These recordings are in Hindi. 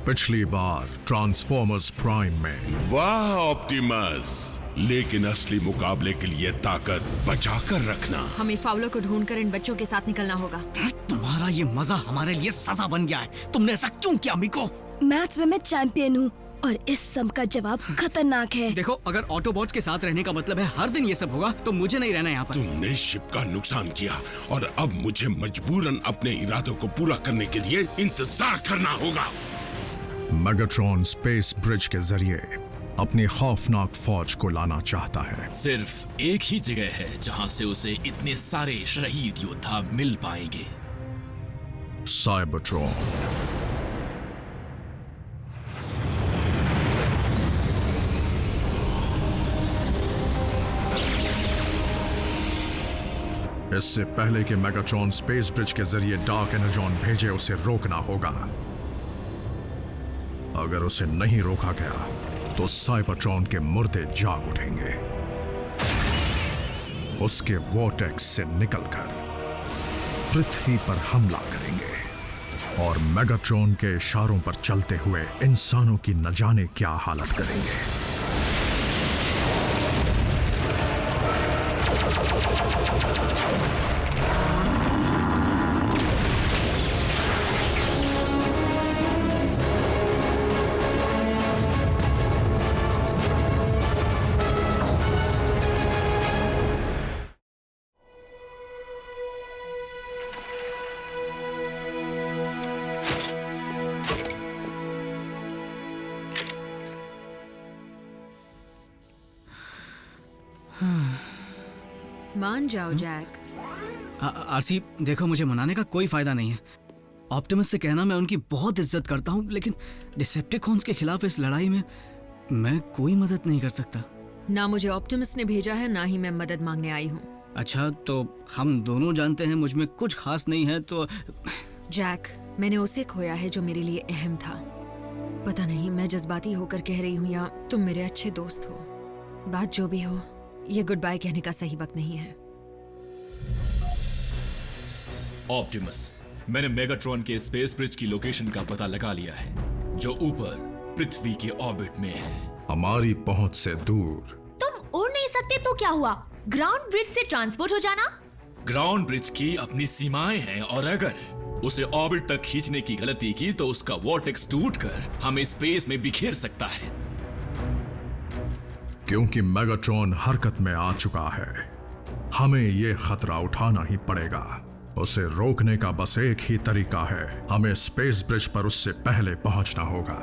पिछली बार ट्रांसफॉर्मर्स प्राइम में। वाह ऑप्टिमस, लेकिन असली मुकाबले के लिए ताकत बचा कर रखना। हमें फाउलर को ढूंढकर इन बच्चों के साथ निकलना होगा। तुम्हारा ये मजा हमारे लिए सजा बन गया है। तुमने ऐसा क्यों किया मिको? मैथ्स में मैं चैंपियन हूँ और इस सम का जवाब खतरनाक है। देखो, अगर ऑटोबॉट्स के साथ रहने का मतलब है हर दिन ये सब होगा, तो मुझे नहीं रहना यहाँ पर। तुमने शिप का नुकसान किया और अब मुझे मजबूरन अपने इरादों को पूरा करने के लिए इंतजार करना होगा। मेगाट्रॉन स्पेस ब्रिज के जरिए अपनी खौफनाक फौज को लाना चाहता है। सिर्फ एक ही जगह है जहां से उसे इतने सारे शहीद योद्धा मिल पाएंगे। साइबरट्रॉन। इससे पहले कि मेगाट्रॉन स्पेस ब्रिज के जरिए डार्क एनर्जॉन भेजे, उसे रोकना होगा। अगर उसे नहीं रोका गया तो साइबरट्रॉन के मुर्दे जाग उठेंगे। उसके वॉर्टेक्स से निकलकर पृथ्वी पर हमला करेंगे और मेगाट्रॉन के इशारों पर चलते हुए इंसानों की न जाने क्या हालत करेंगे। मान जाओ जैक। आरसी, देखो, मुझे मनाने का कोई फायदा नहीं है। ऑप्टिमस से कहना मैं उनकी बहुत इज्जत करता हूँ, लेकिन डिसेप्टिकॉन्स के खिलाफ इस लड़ाई में मैं कोई मदद नहीं कर सकता। ना मुझे ऑप्टिमस ने भेजा है, ना ही मैं मदद मांगने आई हूँ। अच्छा, तो हम दोनों जानते हैं मुझ में कुछ खास नहीं है, तो जैक, मैंने उसे खोया है जो मेरे लिए अहम था। पता नहीं मैं जज्बाती होकर कह रही हूँ या तुम मेरे अच्छे दोस्त हो। बात जो भी हो, ये गुड बाय कहने का सही वक्त नहीं है। ऑप्टिमस, मैंने मेगाट्रॉन के स्पेस ब्रिज की लोकेशन का पता लगा लिया है, जो ऊपर पृथ्वी के ऑर्बिट में है, हमारी पहुंच से दूर। तुम उड़ नहीं सकते तो क्या हुआ? ग्राउंड ब्रिज से ट्रांसपोर्ट हो जाना। ग्राउंड ब्रिज की अपनी सीमाएं हैं और अगर उसे ऑर्बिट तक खींचने की गलती की तो उसका वॉर्टेक्स टूटकर हमें स्पेस में बिखेर सकता है। क्योंकि मेगाट्रॉन हरकत में आ चुका है, हमें यह खतरा उठाना ही पड़ेगा। उसे रोकने का बस एक ही तरीका है, हमें स्पेस ब्रिज पर उससे पहले पहुंचना होगा।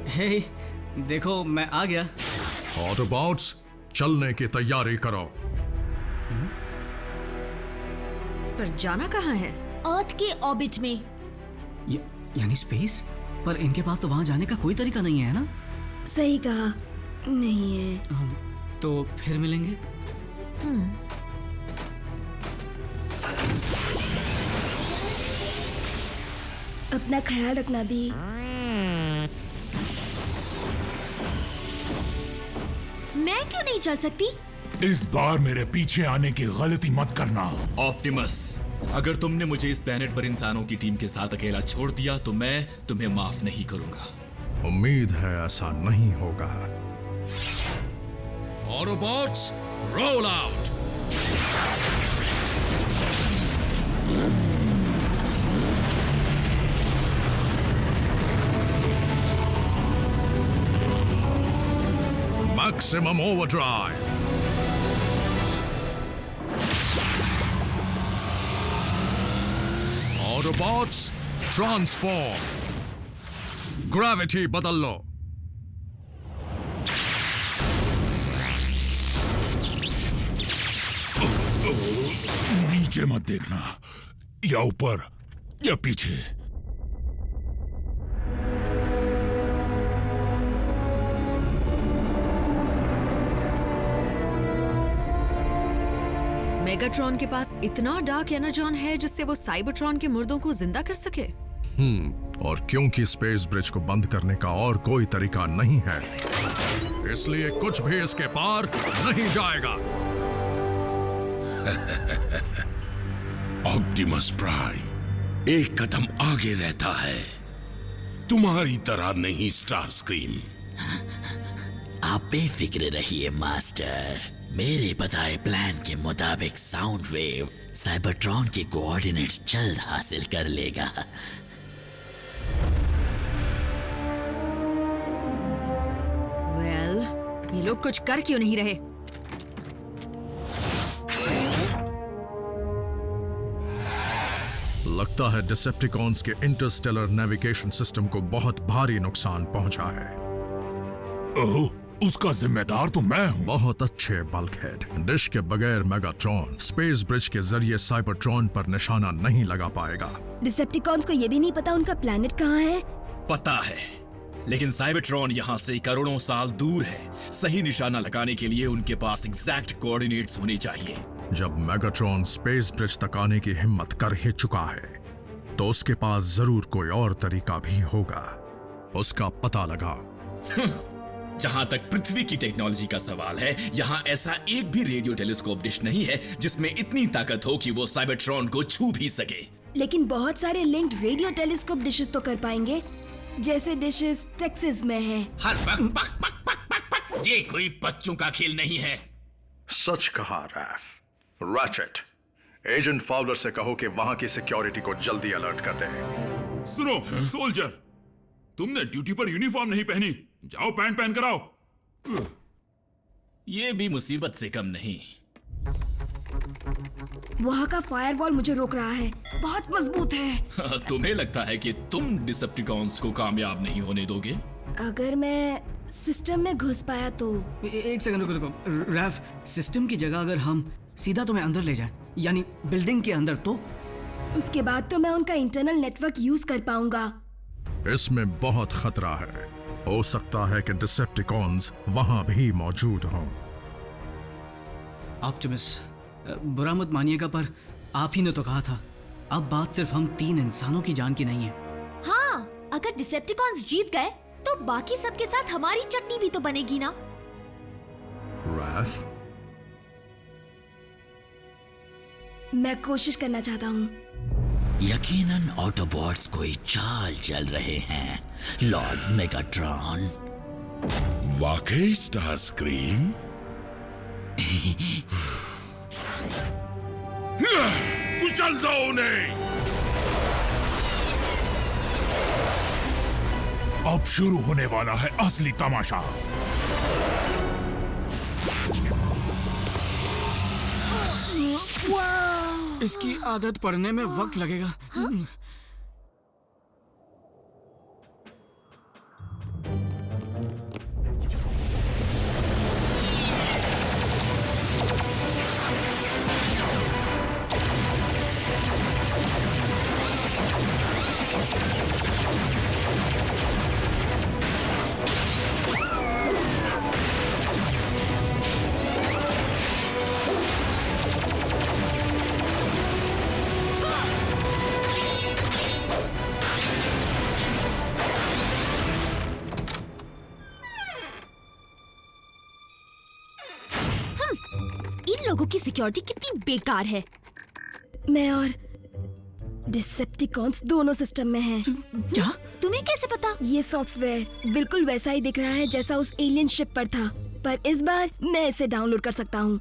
हे, देखो, मैं आ गया। ऑटोबॉट्स, चलने की तैयारी करो। पर जाना कहाँ है? अर्थ के ऑर्बिट में। यानी स्पेस? पर इनके पास तो वहां जाने का कोई तरीका नहीं है ना? सही कहा, नहीं है। तो फिर मिलेंगे। अपना ख्याल रखना भी। मैं क्यों नहीं चल सकती? इस बार मेरे पीछे आने की गलती मत करना। ऑप्टिमस, अगर तुमने मुझे इस प्लेनेट पर इंसानों की टीम के साथ अकेला छोड़ दिया तो मैं तुम्हें माफ नहीं करूंगा। उम्मीद है ऐसा नहीं होगा। Autobots, roll out. Maximum overdrive. Autobots, transform. Gravity बदल लो। नीचे मत देखना, या ऊपर या पीछे। मेगाट्रॉन के पास इतना डार्क एनर्जॉन है जिससे वो साइबरट्रॉन के मुर्दों को जिंदा कर सके। और क्योंकि स्पेस ब्रिज को बंद करने का और कोई तरीका नहीं है, इसलिए कुछ भी इसके पार नहीं जाएगा। ऑप्टिमस प्राइम एक कदम आगे रहता है, तुम्हारी तरह नहीं स्टार स्क्रीम। आप बेफिक्र रहिए मास्टर, मेरे बताए प्लान के मुताबिक साउंड वेव साइबरट्रॉन के कोऑर्डिनेट्स जल्द हासिल कर लेगा। ये लोग कुछ कर क्यों नहीं रहे? लगता है डिसेप्टिकॉन्स के इंटरस्टेलर नेविगेशन सिस्टम को बहुत भारी नुकसान पहुंचा है। ओह, उसका जिम्मेदार तो मैं हूँ। बहुत अच्छे बल्कहेड। डिश के बगैर मेगाट्रॉन स्पेस ब्रिज के जरिए साइबरट्रॉन पर निशाना नहीं लगा पाएगा। डिसेप्टिकॉन्स को ये भी नहीं पता उनका प्लेनेट कहाँ है। पता है, लेकिन साइबरट्रॉन यहाँ से करोड़ों साल दूर है। सही निशाना लगाने के लिए उनके पास एग्जैक्ट कोऑर्डिनेट्स होने चाहिए। जब मेगाट्रॉन स्पेस ब्रिज तक आने की हिम्मत कर ही चुका है, तो उसके पास जरूर कोई और तरीका भी होगा। उसका पता लगाओ। जहां तक पृथ्वी की टेक्नोलॉजी का सवाल है, यहाँ ऐसा एक भी रेडियो टेलीस्कोप डिश नहीं है जिसमें इतनी ताकत हो कि वो साइबरट्रॉन को छू भी सके। लेकिन बहुत सारे लिंक्ड रेडियो टेलीस्कोप डिशेस तो कर पाएंगे, जैसे डिशेस टेक्सास में है। हर वक्त पक पक पक पक पक, ये कोई बच्चों का खेल नहीं है। सच कहा रैफ। रैचेट, एजेंट फाउलर से कहो कि वहां की सिक्योरिटी को जल्दी अलर्ट कर दे। सुनो सोल्जर, तुमने ड्यूटी पर यूनिफॉर्म नहीं पहनी, जाओ पैंट पहन कर आओ। ये भी मुसीबत से कम नहीं। वहाँ का फायरवॉल मुझे रोक रहा है, बहुत मजबूत है। तुम्हें लगता है कि तुम डिसेप्टिकॉन्स को कामयाब नहीं होने दोगे? अगर मैं सिस्टम में घुस पाया तो। एक सेकंड रुको। रैफ, सिस्टम की जगह अगर हम सीधा तुम्हें अंदर ले जाएं, यानी बिल्डिंग के अंदर, तो उसके बाद तो मैं उनका इंटरनल नेटवर्क यूज कर पाऊंगा। इसमें बहुत खतरा है। हो सकता है कि डिसेप्टिकॉन्स वहां भी मौजूद हों। ऑप्टिमस, बुरा मत मानिएगा, पर आप ही ने तो कहा था, अब बात सिर्फ हम 3 इंसानों की जान की नहीं है। हाँ, अगर डिसेप्टिकॉन्स जीत गए तो बाकी सबके साथ हमारी चटनी भी तो बनेगी ना। रैफ, मैं कोशिश करना चाहता हूँ। यकीनन ऑटोबॉट्स कोई चाल चल रहे हैं, लॉर्ड मेगाट्रॉन। वाकई स्टार स्क्रीम? कुचल दो उन्हें। अब शुरू होने वाला है असली तमाशा। इसकी आदत पड़ने में वक्त लगेगा। लोगों की सिक्योरिटी कितनी बेकार है। मैं और डिसेप्टिकॉन्स दोनों सिस्टम में हैं। क्या? तुम्हें कैसे पता? ये सॉफ्टवेयर बिल्कुल वैसा ही दिख रहा है जैसा उस एलियन शिप पर था, पर इस बार मैं इसे डाउनलोड कर सकता हूँ।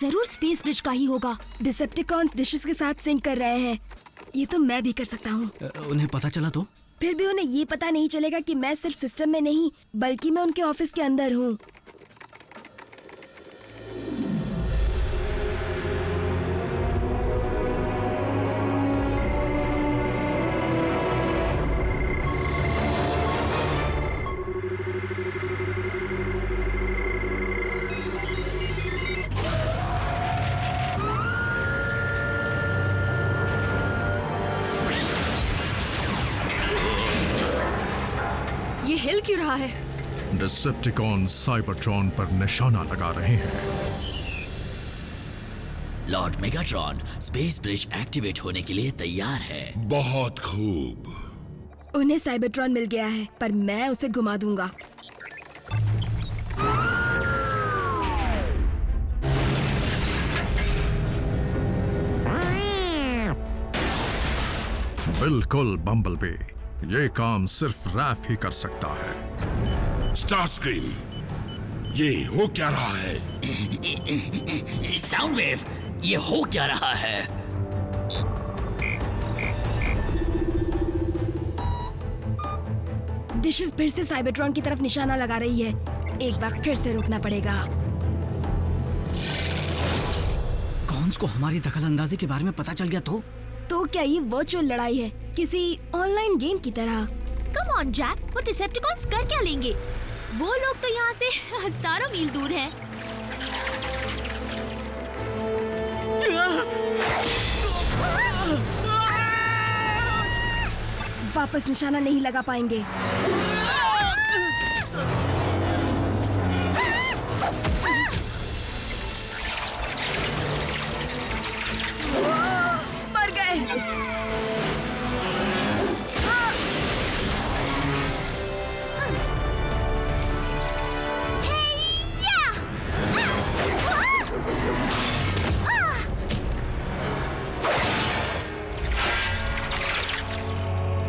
जरूर स्पेस ब्रिज का ही होगा। डिसेप्टिकॉन्स डिशेस के साथ सिंक कर रहे हैं, ये तो मैं भी कर सकता हूँ। उन्हें पता चला तो? फिर भी उन्हें ये पता नहीं चलेगा कि मैं सिर्फ सिस्टम में नहीं बल्कि मैं उनके ऑफिस के अंदर हूँ। ये हिल क्यों रहा है? डिसेप्टिकॉन साइबरट्रॉन पर निशाना लगा रहे हैं। Lord Megatron space bridge activate होने के लिए तैयार है। बहुत खूब। उन्हें साइबरट्रॉन मिल गया है, पर मैं उसे घुमा दूंगा। बिल्कुल बम्बलबी, ये काम सिर्फ रैफ ही कर सकता है। स्टारस्क्रीम, ये हो क्या रहा है? साउंड वेव, ये हो क्या रहा है? डिशेस फिर से साइबरट्रॉन की तरफ निशाना लगा रही है। एक बार फिर से रोकना पड़ेगा। कॉन्स को हमारी दखलंदाजी के बारे में पता चल गया तो क्या ये वर्चुअल लड़ाई है, किसी ऑनलाइन गेम की तरह? कम ऑन जैक, वो डिसेप्टिकॉन्स कर क्या लेंगे? वो लोग तो यहाँ से हजारों मील दूर हैं। वापस निशाना नहीं लगा पाएंगे। मर गए।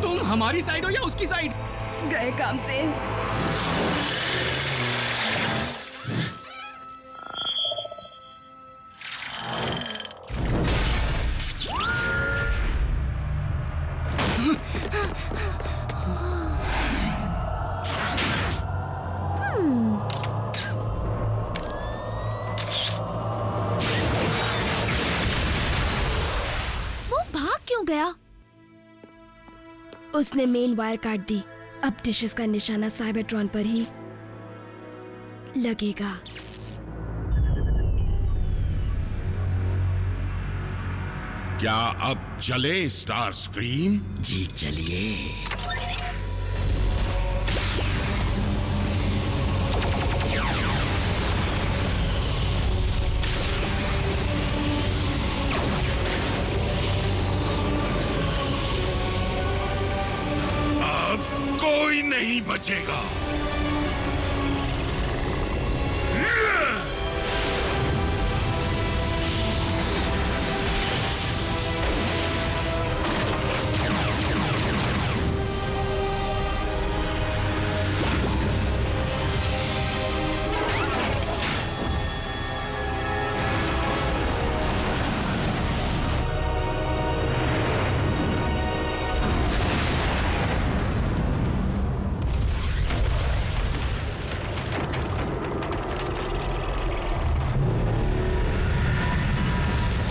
तुम हमारी साइड हो या उसकी साइड? गए काम से। वो भाग क्यों गया? उसने मेन वायर काट दी। अब डिशेस का निशाना साइबरट्रॉन पर ही लगेगा। क्या अब चले स्टारस्क्रीम? जी चलिए। कोई नहीं बचेगा।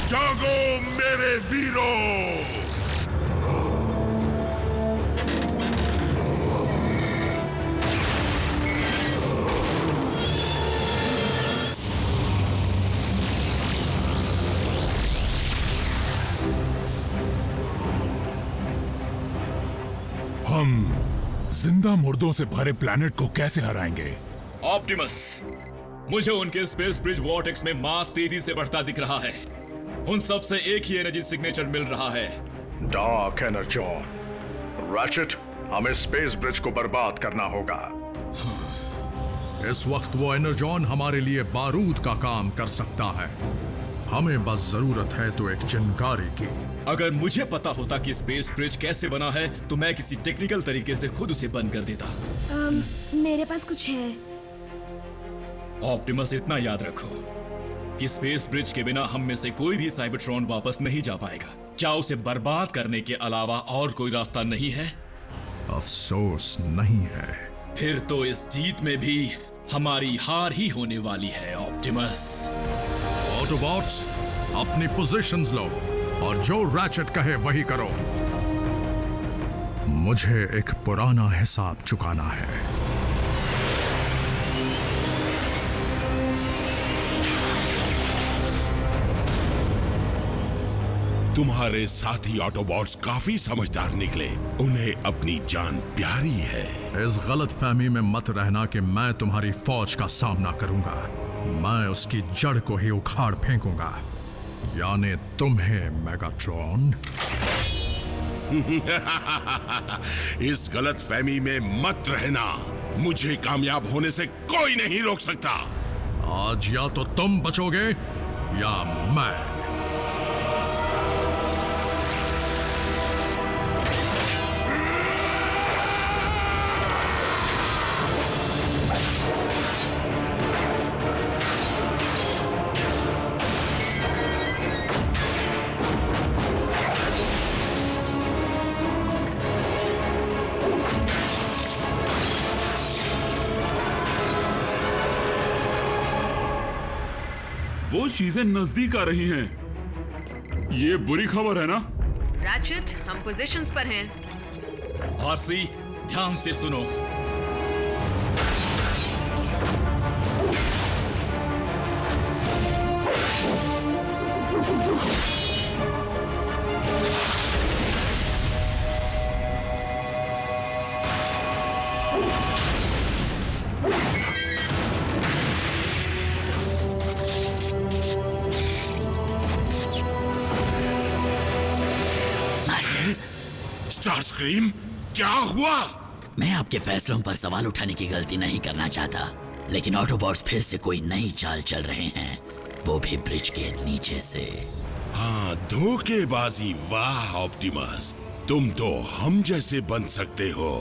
जागो मेरे वीरों! हम जिंदा मुर्दों से भरे प्लेनेट को कैसे हराएंगे? ऑप्टिमस, मुझे उनके स्पेस ब्रिज वॉर्टेक्स में मास तेजी से बढ़ता दिख रहा है। उन सब से एक ही एनर्जी सिग्नेचर मिल रहा है। डार्क एनर्जॉन, रैचेट, हमें स्पेस ब्रिज को बर्बाद करना होगा। इस वक्त वो एनर्जॉन हमारे लिए बारूद का काम कर सकता है। हमें बस जरूरत है तो एक चिनकारी की। अगर मुझे पता होता कि स्पेस ब्रिज कैसे बना है तो मैं किसी टेक्निकल तरीके से खुद उसे बंद कर देता। मेरे पास कुछ है। ऑप्टिमस, इतना याद रखो कि स्पेस ब्रिज के बिना हम में से कोई भी साइबरट्रॉन वापस नहीं जा पाएगा। क्या उसे बर्बाद करने के अलावा और कोई रास्ता नहीं है? अफसोस नहीं है। फिर तो इस जीत में भी हमारी हार ही होने वाली है ऑप्टिमस। ऑटोबॉट्स, अपनी पोजीशंस लो और जो रैचेट कहे वही करो। मुझे एक पुराना हिसाब चुकाना है। तुम्हारे साथी ऑटोबॉट्स काफी समझदार निकले। उन्हें अपनी जान प्यारी है। इस गलतफहमी में मत रहना कि मैं तुम्हारी फौज का सामना करूंगा। मैं उसकी जड़ को ही उखाड़ फेंकूंगा, यानी तुम्हें, मेगाट्रॉन। इस गलतफहमी में मत रहना। मुझे कामयाब होने से कोई नहीं रोक सकता। आज या तो तुम बचोगे या मैं। तो चीजें नजदीक आ रही हैं। ये बुरी खबर है ना? रैचेट, हम पोजीशंस पर हैं। आरसी, ध्यान से सुनो। स्टार स्क्रीम, क्या हुआ? मैं आपके फैसलों पर सवाल उठाने की गलती नहीं करना चाहता, लेकिन ऑटोबॉट्स फिर से कोई नई चाल चल रहे हैं, वो भी ब्रिज के नीचे से। हाँ, धोखेबाजी। वाह ऑप्टिमस, तुम तो हम जैसे बन सकते हो।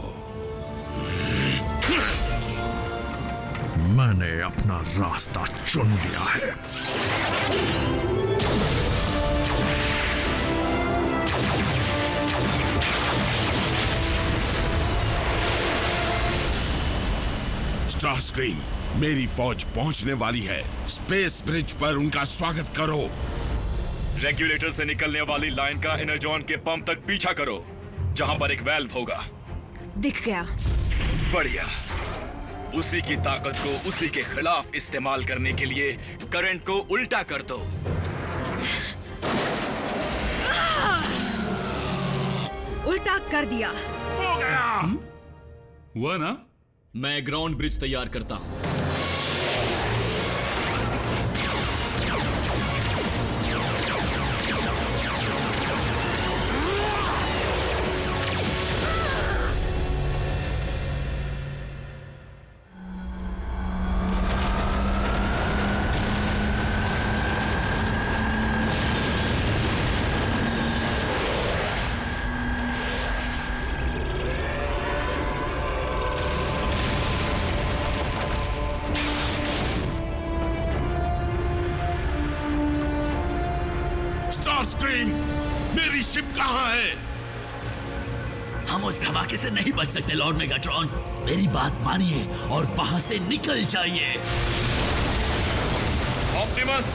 मैंने अपना रास्ता चुन लिया है। स्टार स्क्रीम, मेरी फौज पहुंचने वाली है। स्पेस ब्रिज पर उनका स्वागत करो। रेगुलेटर से निकलने वाली लाइन का एनर्जॉन के पंप तक पीछा करो, जहां पर एक वेल्व होगा। दिख गया। बढ़िया। उसी की ताकत को उसी के खिलाफ इस्तेमाल करने के लिए करंट को उल्टा कर दो। उल्टा कर दिया। हो गया। हुआ ना? मैं ग्राउंड ब्रिज तैयार करता हूं। स्टार स्क्रीम, मेरी शिप कहाँ है? हम उस धमाके से नहीं बच सकते लॉर्ड मेगाट्रॉन। मेरी बात मानिए और वहां से निकल जाइए। ऑप्टिमस,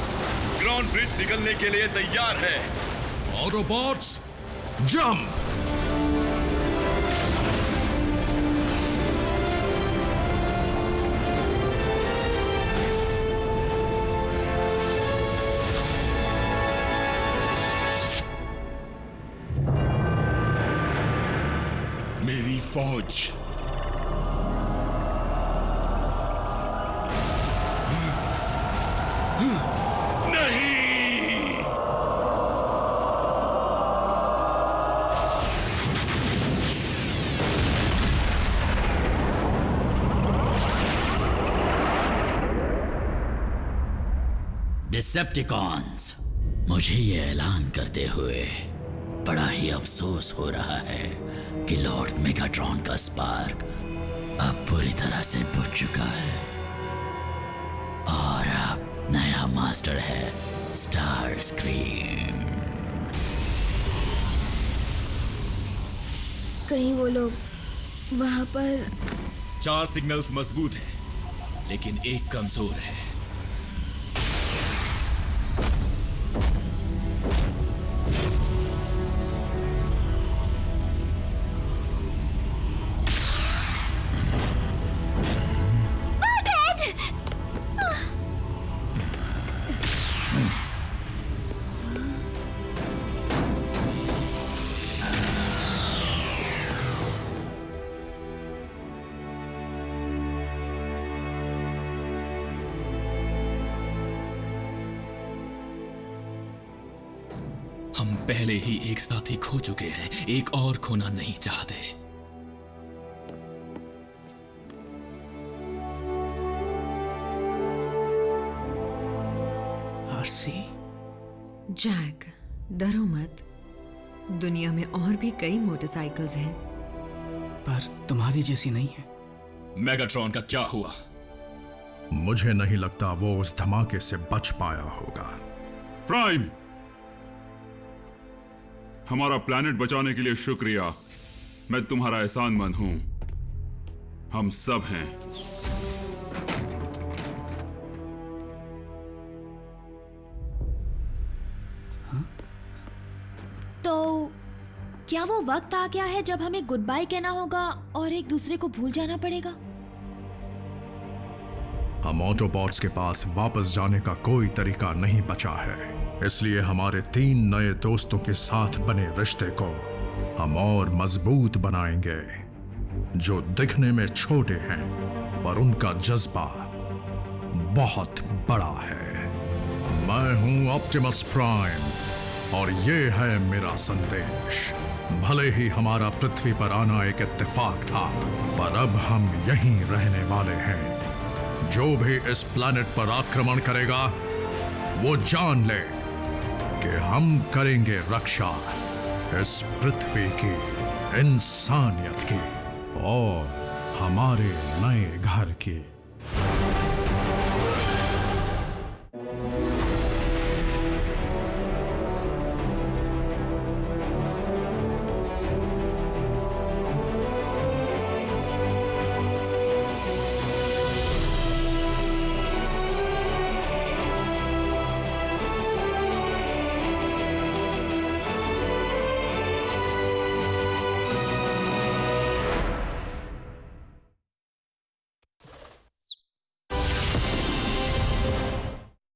ग्राउंड ब्रिज निकलने के लिए तैयार है। Autobots, jump! मेरी फौज। नहीं! डिसेप्टिकॉन्स, मुझे ये ऐलान करते हुए बड़ा ही अफसोस हो रहा है कि लॉर्ड मेगाट्रॉन का स्पार्क अब पूरी तरह से बुझ चुका है और अब नया मास्टर है स्टार स्क्रीम। कहीं वो लोग वहां पर। 4 सिग्नल्स मजबूत हैं, लेकिन एक कमजोर है। हम पहले ही एक साथी खो चुके हैं, एक और खोना नहीं चाहते। आरसी, जैक, डरो मत। दुनिया में और भी कई मोटरसाइकिल्स हैं। पर तुम्हारी जैसी नहीं है। मेगाट्रॉन का क्या हुआ? मुझे नहीं लगता वो उस धमाके से बच पाया होगा। प्राइम, हमारा प्लैनेट बचाने के लिए शुक्रिया। मैं तुम्हारा एहसानमंद हूं। हम सब हैं। तो क्या वो वक्त आ गया है जब हमें गुड बाय कहना होगा और एक दूसरे को भूल जाना पड़ेगा? हम ऑटोबॉट्स के पास वापस जाने का कोई तरीका नहीं बचा है, इसलिए हमारे 3 नए दोस्तों के साथ बने रिश्ते को हम और मजबूत बनाएंगे, जो दिखने में छोटे हैं पर उनका जज्बा बहुत बड़ा है। मैं हूं ऑप्टिमस प्राइम और ये है मेरा संदेश। भले ही हमारा पृथ्वी पर आना एक इत्तेफाक था, पर अब हम यहीं रहने वाले हैं। जो भी इस प्लैनेट पर आक्रमण करेगा वो जान ले कि हम करेंगे रक्षा इस पृथ्वी की, इंसानियत की और हमारे नए घर की।